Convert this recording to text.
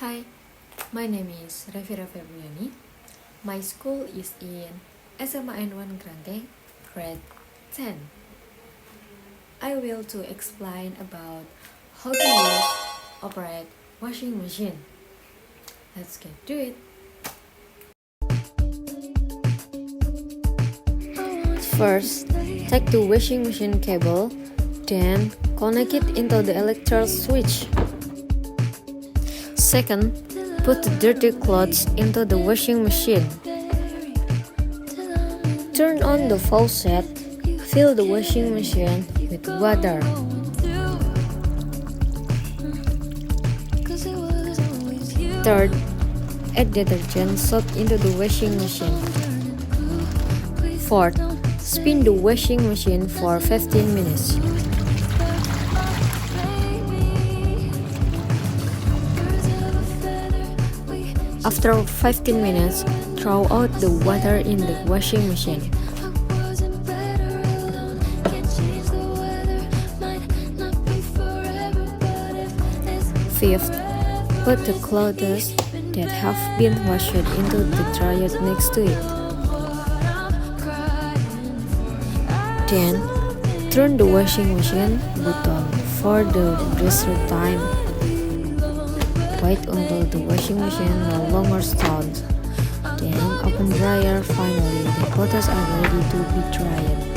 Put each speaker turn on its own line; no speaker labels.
Hi, my name is Revira Febriani. My school is in SMA N1 Grande, grade 10. I will to explain about how to operate washing machine. Let's get to it. First, take the washing machine cable, then connect it into the electrical switch. Second, put the dirty clothes into the washing machine. Turn on the faucet, fill the washing machine with water. Third, add detergent soap into the washing machine. Fourth, spin the washing machine for 15 minutes. After 15 minutes, throw out the water in the washing machine. Fifth, put the clothes that have been washed into the dryer next to it. Then, turn the washing machine button for the dresser time. Wait until the washing machine no longer stalls. Then open dryer. Finally, the clothes are ready to be dried.